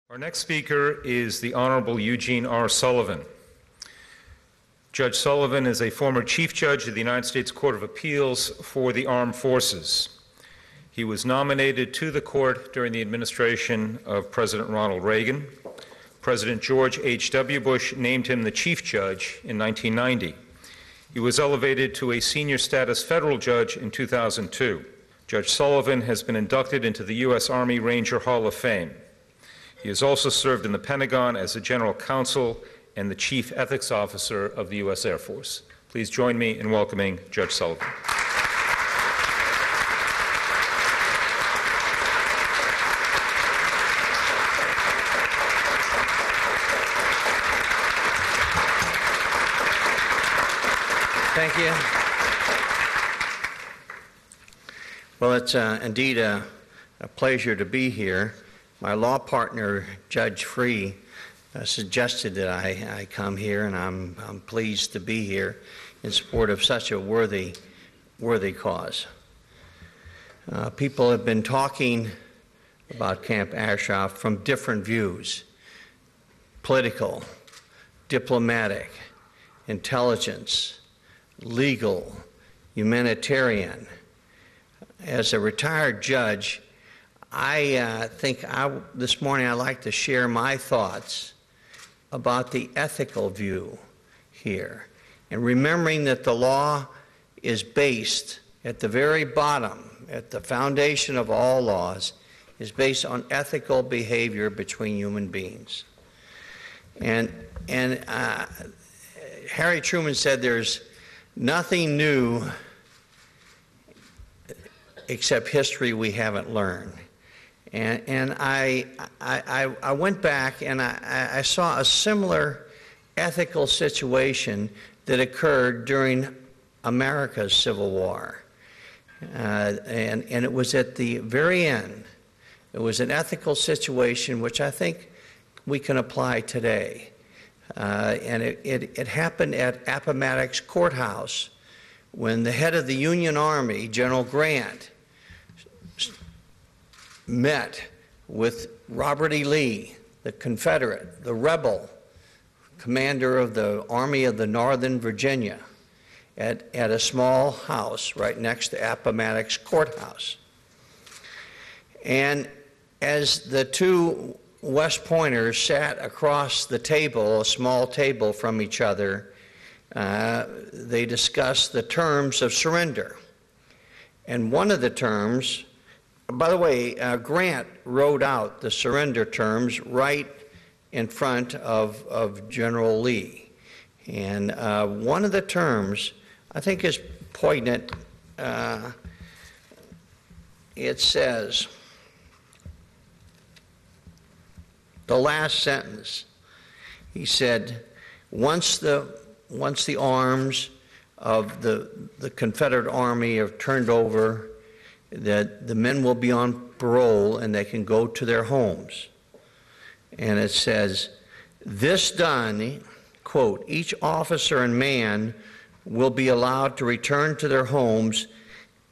Our next speaker is the Honorable Eugene R. Sullivan. Judge Sullivan is a former Chief Judge of the United States Court of Appeals for the Armed Forces. He was nominated to the court during the administration of President Ronald Reagan. President George H.W. Bush named him the Chief Judge in 1990. He was elevated to a senior status federal judge in 2002. Judge Sullivan has been inducted into the U.S. Army Ranger Hall of Fame. He has also served in the Pentagon as the General Counsel and the Chief Ethics Officer of the U.S. Air Force. Please join me in welcoming Judge Sullivan. Thank you. Well, it's indeed a pleasure to be here. My law partner, Judge Free, suggested that I come here, and I'm pleased to be here in support of such a worthy cause. People have been talking about Camp Ashraf from different views: political, diplomatic, intelligence, legal, humanitarian. As a retired judge, I think this morning I'd like to share my thoughts about the ethical view here, and remembering that the law is based at the very bottom, at the foundation of all laws, is based on ethical behavior between human beings. And Harry Truman said there's nothing new except history we haven't learned. And I went back and I saw a similar ethical situation that occurred during America's Civil War. And it was at the very end. It was an ethical situation which I think we can apply today. And it happened at Appomattox Courthouse when the head of the Union Army, General Grant, met with Robert E. Lee, the Confederate, the rebel commander of the Army of the Northern Virginia, at a small house right next to Appomattox Courthouse. And as the two West Pointers sat across the table, a small table from each other, they discussed the terms of surrender. And one of the terms, by the way, Grant wrote out the surrender terms right in front of General Lee. And one of the terms I think is poignant. It says, the last sentence, he said, once the arms of the Confederate Army are turned over, that the men will be on parole and they can go to their homes. And it says, this done, quote, each officer and man will be allowed to return to their homes,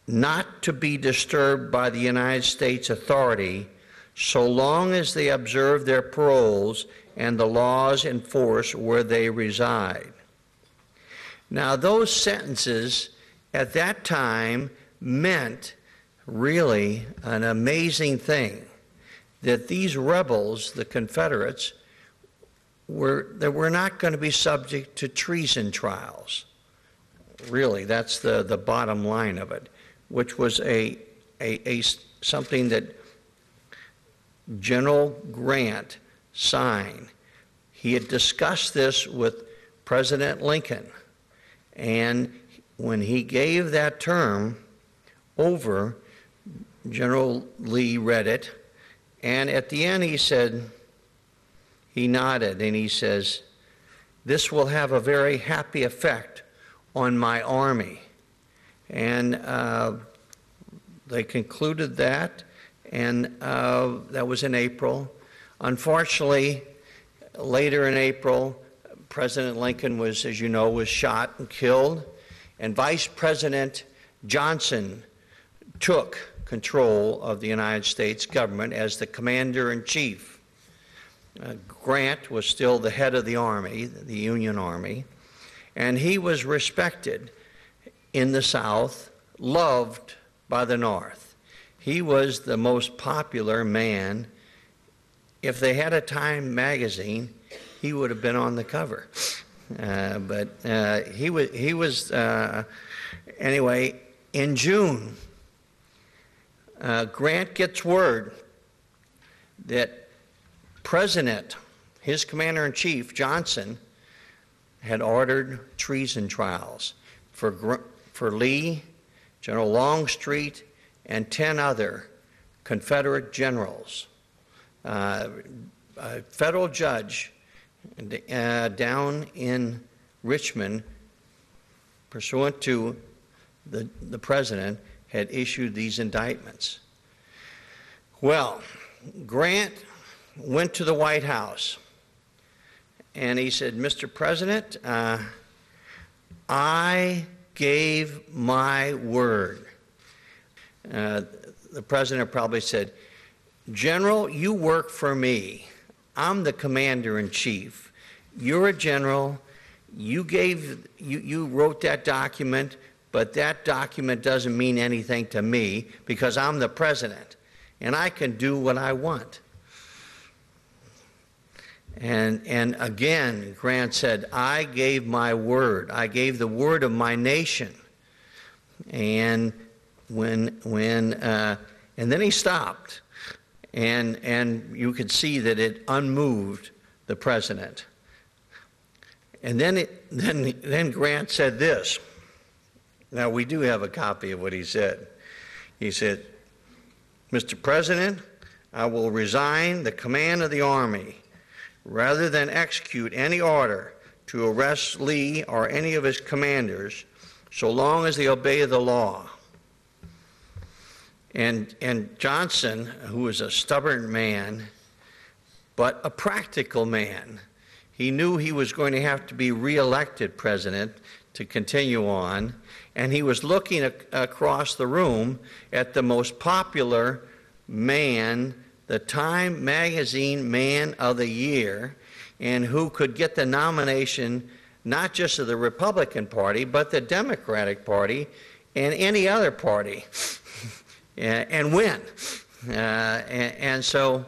not to be disturbed by the United States authority, so long as they observe their paroles and the laws in force where they reside. Now, those sentences at that time meant really an amazing thing, that these rebels, the Confederates, were not going to be subject to treason trials. Really, that's the bottom line of it, which was something that General Grant signed. He had discussed this with President Lincoln, and when he gave that term over, General Lee read it, and at the end he said, he nodded and he says, this will have a very happy effect on my army. And they concluded that, and that was in April. Unfortunately, later in April, President Lincoln was, as you know, was shot and killed, and Vice President Johnson took control of the United States government as the commander-in-chief. Grant was still the head of the Army, the Union Army, and he was respected in the South, loved by the North. He was the most popular man. If they had a Time magazine, he would have been on the cover. Anyway, in June, Grant gets word that President, his commander-in-chief, Johnson, had ordered treason trials for Lee, General Longstreet, and 10 other Confederate generals. A federal judge down in Richmond, pursuant to the president, had issued these indictments. Well, Grant went to the White House and he said, "Mr. President, I gave my word." The president probably said, "General, you work for me. I'm the commander-in-chief. You're a general. You wrote that document, but that document doesn't mean anything to me because I'm the president and I can do what I want." And again, Grant said, "I gave my word. I gave the word of my nation." And and then he stopped, and you could see that it unmoved the president. And then Grant said this. Now we do have a copy of what he said. He said, "Mr. President, I will resign the command of the Army rather than execute any order to arrest Lee or any of his commanders so long as they obey the law." And Johnson, who was a stubborn man, but a practical man, he knew he was going to have to be reelected president to continue on, and he was looking across the room at the most popular man, the Time magazine Man of the Year, and who could get the nomination not just of the Republican Party, but the Democratic Party and any other party, and win. And so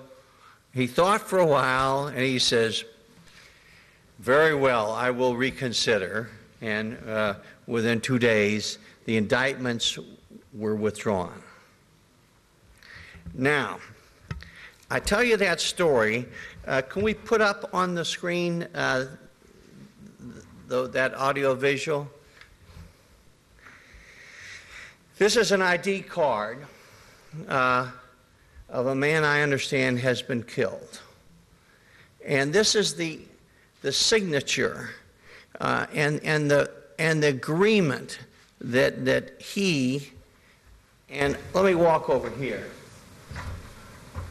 he thought for a while, and he says, "Very well, I will reconsider." And within 2 days, the indictments were withdrawn. Now, I tell you that story. Can we put up on the screen that audio visual? This is an ID card of a man I understand has been killed. And this is the signature and the agreement that he, and let me walk over here.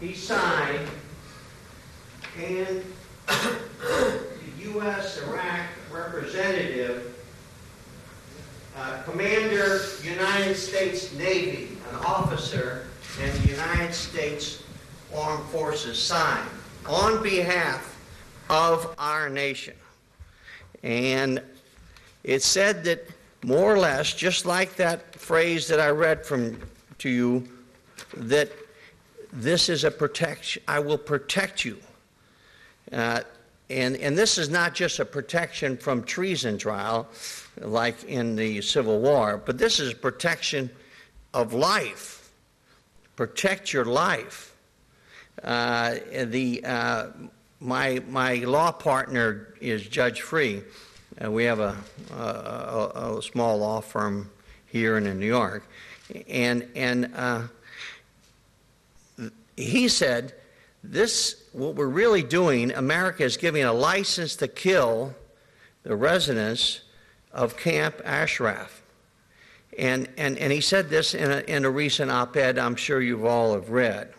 He signed, and the U.S. Iraq representative, Commander, United States Navy, an officer in the United States Armed Forces, signed on behalf of our nation. And it said that more or less, just like that phrase that I read to you, that this is a protection, I will protect you. And this is not just a protection from treason trial, like in the Civil War, but this is protection of life. Protect your life. My law partner is Judge Free. We have a small law firm here and in New York, and he said, what we're really doing, America is giving a license to kill the residents of Camp Ashraf. And he said this in a recent op-ed I'm sure you've all have read.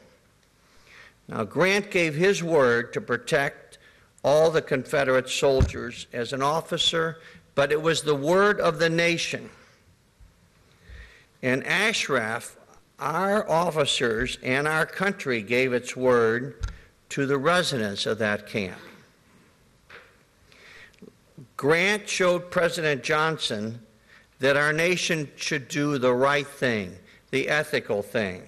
Now, Grant gave his word to protect all the Confederate soldiers as an officer, but it was the word of the nation. And Ashraf, our officers and our country gave its word to the residents of that camp. Grant showed President Johnson that our nation should do the right thing, the ethical thing.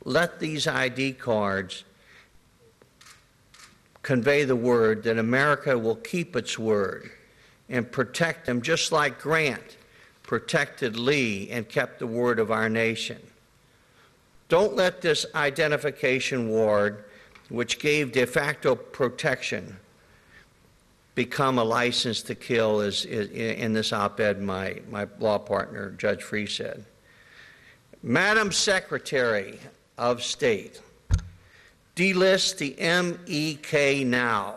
Let these ID cards convey the word that America will keep its word and protect them just like Grant protected Lee and kept the word of our nation. Don't let this identification ward, which gave de facto protection, become a license to kill, as in this op-ed my law partner, Judge Free, said. Madam Secretary of State, delist the MEK now.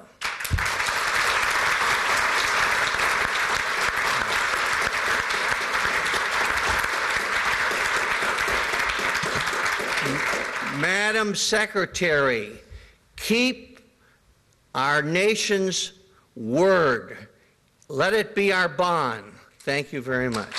Madam Secretary, keep our nation's word. Let it be our bond. Thank you very much.